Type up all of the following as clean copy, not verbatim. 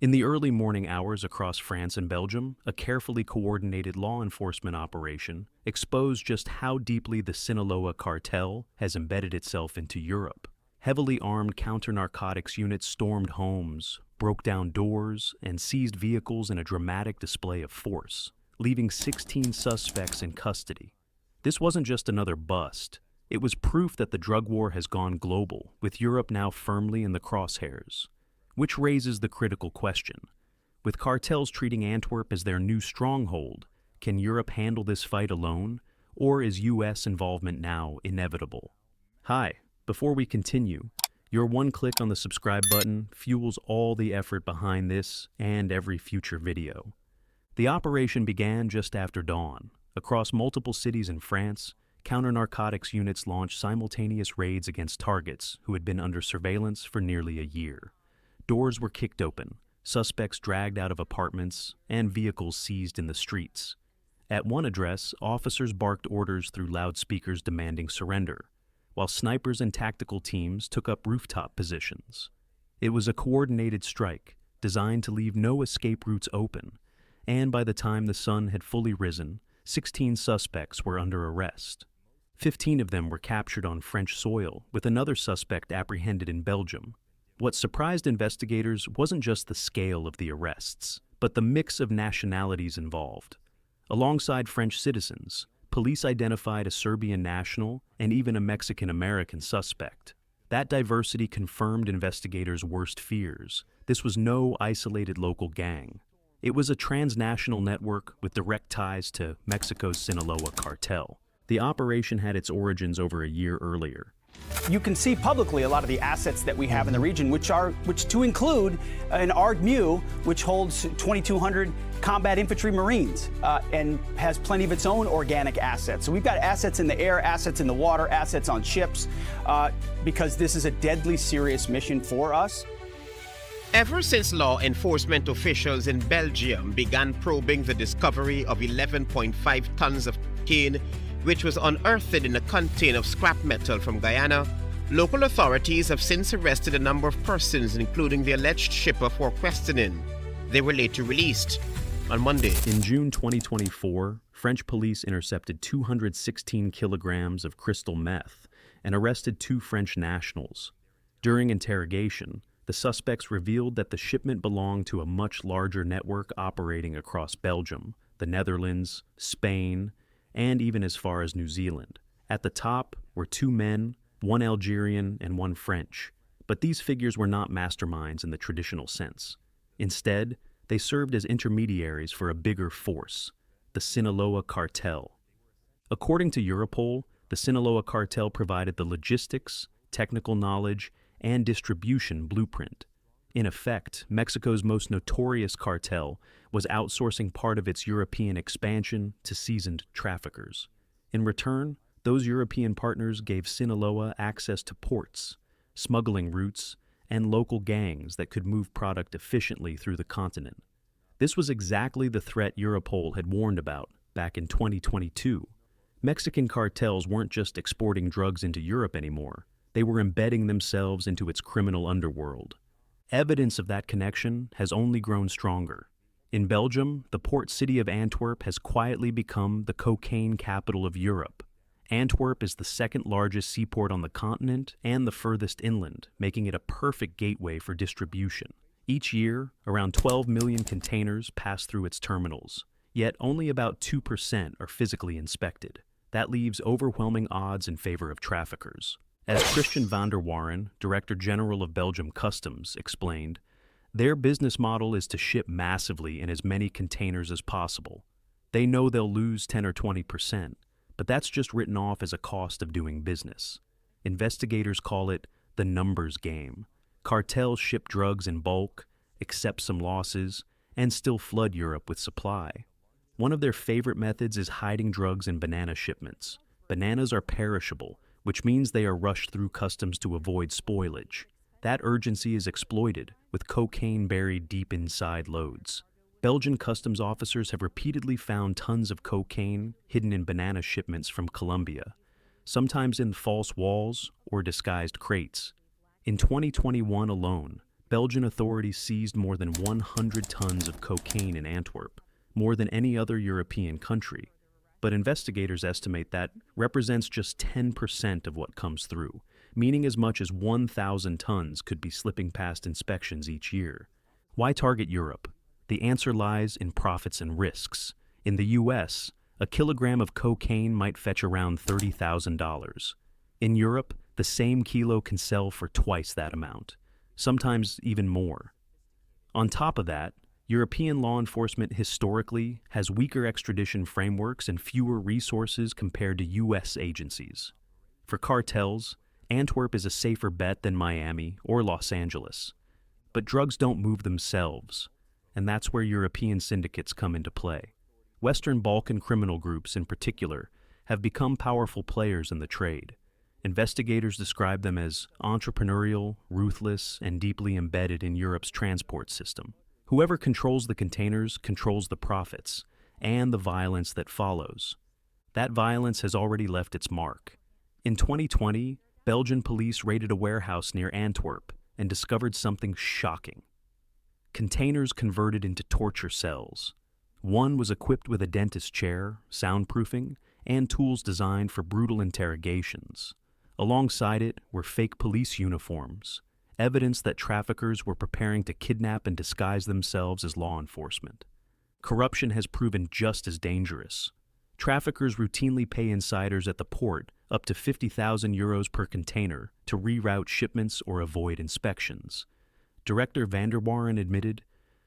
In the early morning hours across France and Belgium, a carefully coordinated law enforcement operation exposed just how deeply the Sinaloa Cartel has embedded itself into Europe. Heavily armed counter-narcotics units stormed homes, broke down doors, and seized vehicles in a dramatic display of force, leaving 16 suspects in custody. This wasn't just another bust. It was proof that the drug war has gone global, with Europe now firmly in the crosshairs. Which raises the critical question. With cartels treating Antwerp as their new stronghold, can Europe handle this fight alone, or is U.S. involvement now inevitable? Hi, before we continue, your one click on the subscribe button fuels all the effort behind this and every future video. The operation began just after dawn. Across multiple cities in France, counter-narcotics units launched simultaneous raids against targets who had been under surveillance for nearly a year. Doors were kicked open, suspects dragged out of apartments, and vehicles seized in the streets. At one address, officers barked orders through loudspeakers demanding surrender, while snipers and tactical teams took up rooftop positions. It was a coordinated strike, designed to leave no escape routes open, and by the time the sun had fully risen, 16 suspects were under arrest. 15 of them were captured on French soil, with another suspect apprehended in Belgium. What surprised investigators wasn't just the scale of the arrests, but the mix of nationalities involved. Alongside French citizens, police identified a Serbian national and even a Mexican-American suspect. That diversity confirmed investigators' worst fears. This was no isolated local gang. It was a transnational network with direct ties to Mexico's Sinaloa Cartel. The operation had its origins over a year earlier. You can see publicly a lot of the assets that we have in the region, which to include an ARGMU, which holds 2,200 combat infantry Marines and has plenty of its own organic assets. So we've got assets in the air, assets in the water, assets on ships, because this is a deadly serious mission for us. Ever since law enforcement officials in Belgium began probing the discovery of 11.5 tons of cocaine, which was unearthed in a container of scrap metal from Guyana, local authorities have since arrested a number of persons, including the alleged shipper, for questioning. They were later released on Monday. In June 2024, French police intercepted 216 kilograms of crystal meth and arrested 2 French nationals. During interrogation, the suspects revealed that the shipment belonged to a much larger network operating across Belgium, the Netherlands, Spain, and even as far as New Zealand. At the top were 2 men, 1 Algerian and 1 French, but these figures were not masterminds in the traditional sense. Instead, they served as intermediaries for a bigger force, the Sinaloa Cartel. According to Europol, the Sinaloa Cartel provided the logistics, technical knowledge, and distribution blueprint. In effect, Mexico's most notorious cartel was outsourcing part of its European expansion to seasoned traffickers. In return, those European partners gave Sinaloa access to ports, smuggling routes, and local gangs that could move product efficiently through the continent. This was exactly the threat Europol had warned about back in 2022. Mexican cartels weren't just exporting drugs into Europe anymore. They were embedding themselves into its criminal underworld. Evidence of that connection has only grown stronger. In Belgium, the port city of Antwerp has quietly become the cocaine capital of Europe. Antwerp is the second largest seaport on the continent and the furthest inland, making it a perfect gateway for distribution. Each year, around 12 million containers pass through its terminals, yet only about 2% are physically inspected. That leaves overwhelming odds in favor of traffickers. As Christian van der Waren, Director General of Belgium Customs, explained, their business model is to ship massively in as many containers as possible. They know they'll lose 10 or 20%, but that's just written off as a cost of doing business. Investigators call it the numbers game. Cartels ship drugs in bulk, accept some losses, and still flood Europe with supply. One of their favorite methods is hiding drugs in banana shipments. Bananas are perishable, which means they are rushed through customs to avoid spoilage. That urgency is exploited, with cocaine buried deep inside loads. Belgian customs officers have repeatedly found tons of cocaine hidden in banana shipments from Colombia, sometimes in false walls or disguised crates. In 2021 alone, Belgian authorities seized more than 100 tons of cocaine in Antwerp, more than any other European country. But investigators estimate that represents just 10% of what comes through, meaning as much as 1,000 tons could be slipping past inspections each year. Why target Europe? The answer lies in profits and risks. In the US, a kilogram of cocaine might fetch around $30,000. In Europe, the same kilo can sell for twice that amount, sometimes even more. On top of that, European law enforcement historically has weaker extradition frameworks and fewer resources compared to US agencies. For cartels, Antwerp is a safer bet than Miami or Los Angeles. But drugs don't move themselves, and that's where European syndicates come into play. Western Balkan criminal groups, in particular, have become powerful players in the trade. Investigators describe them as entrepreneurial, ruthless, and deeply embedded in Europe's transport system. Whoever controls the containers controls the profits and the violence that follows. That violence has already left its mark. In 2020, Belgian police raided a warehouse near Antwerp and discovered something shocking. Containers converted into torture cells. One was equipped with a dentist chair, soundproofing, and tools designed for brutal interrogations. Alongside it were fake police uniforms, evidence that traffickers were preparing to kidnap and disguise themselves as law enforcement. Corruption has proven just as dangerous. Traffickers routinely pay insiders at the port up to €50,000 per container to reroute shipments or avoid inspections. Director van der Waren admitted,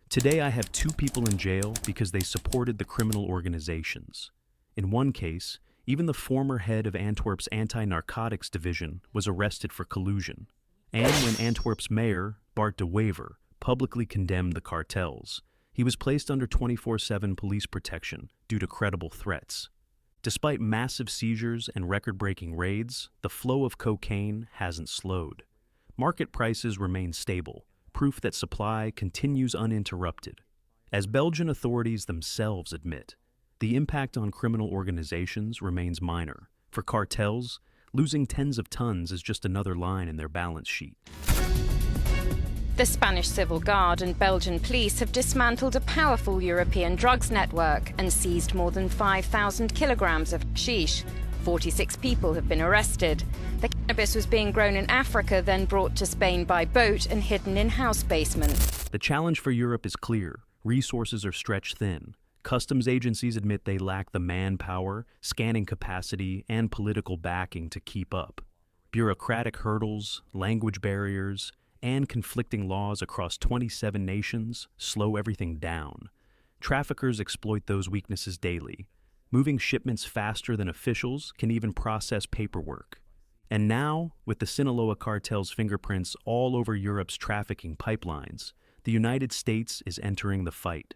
"Today I have 2 people in jail because they supported the criminal organizations." In one case, even the former head of Antwerp's anti-narcotics division was arrested for collusion. And when Antwerp's mayor, Bart de Wever, publicly condemned the cartels, he was placed under 24/7 police protection due to credible threats. Despite massive seizures and record-breaking raids, the flow of cocaine hasn't slowed. Market prices remain stable, proof that supply continues uninterrupted. As Belgian authorities themselves admit, the impact on criminal organizations remains minor. For cartels, losing tens of tons is just another line in their balance sheet. The Spanish Civil Guard and Belgian police have dismantled a powerful European drugs network and seized more than 5,000 kilograms of hashish. 46 people have been arrested. The cannabis was being grown in Africa, then brought to Spain by boat and hidden in house basements. The challenge for Europe is clear. Resources are stretched thin. Customs agencies admit they lack the manpower, scanning capacity, and political backing to keep up. Bureaucratic hurdles, language barriers, and conflicting laws across 27 nations slow everything down. Traffickers exploit those weaknesses daily. Moving shipments faster than officials can even process paperwork. And now, with the Sinaloa Cartel's fingerprints all over Europe's trafficking pipelines, the United States is entering the fight.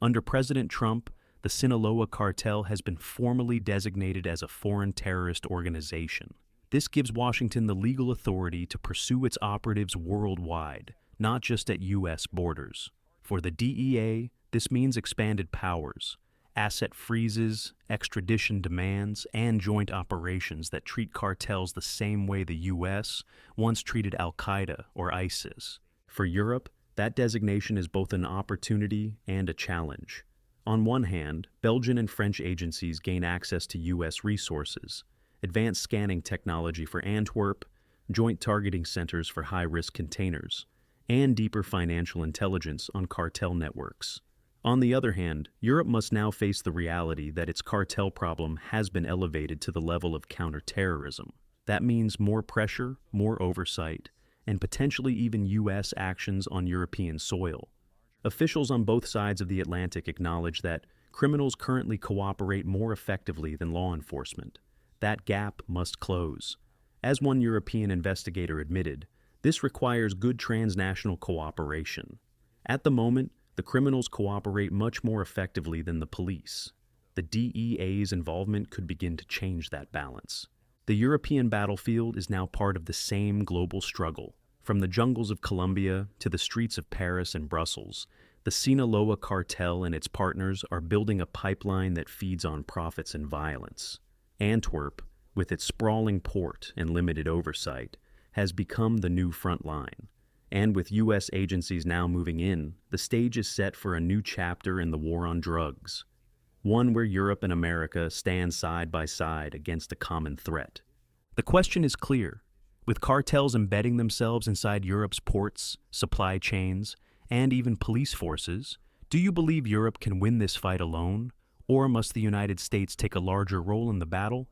Under President Trump, the Sinaloa Cartel has been formally designated as a foreign terrorist organization. This gives Washington the legal authority to pursue its operatives worldwide, not just at U.S. borders. For the DEA, this means expanded powers, asset freezes, extradition demands, and joint operations that treat cartels the same way the U.S. once treated Al-Qaeda or ISIS. For Europe, that designation is both an opportunity and a challenge. On one hand, Belgian and French agencies gain access to U.S. resources, advanced scanning technology for Antwerp, joint targeting centers for high-risk containers, and deeper financial intelligence on cartel networks. On the other hand, Europe must now face the reality that its cartel problem has been elevated to the level of counter-terrorism. That means more pressure, more oversight, and potentially even U.S. actions on European soil. Officials on both sides of the Atlantic acknowledge that criminals currently cooperate more effectively than law enforcement. That gap must close. As one European investigator admitted, this requires good transnational cooperation. At the moment, the criminals cooperate much more effectively than the police. The DEA's involvement could begin to change that balance. The European battlefield is now part of the same global struggle. From the jungles of Colombia to the streets of Paris and Brussels, the Sinaloa Cartel and its partners are building a pipeline that feeds on profits and violence. Antwerp, with its sprawling port and limited oversight, has become the new front line. And with U.S. agencies now moving in, the stage is set for a new chapter in the war on drugs. One where Europe and America stand side by side against a common threat. The question is clear. With cartels embedding themselves inside Europe's ports, supply chains, and even police forces, do you believe Europe can win this fight alone? Or must the United States take a larger role in the battle?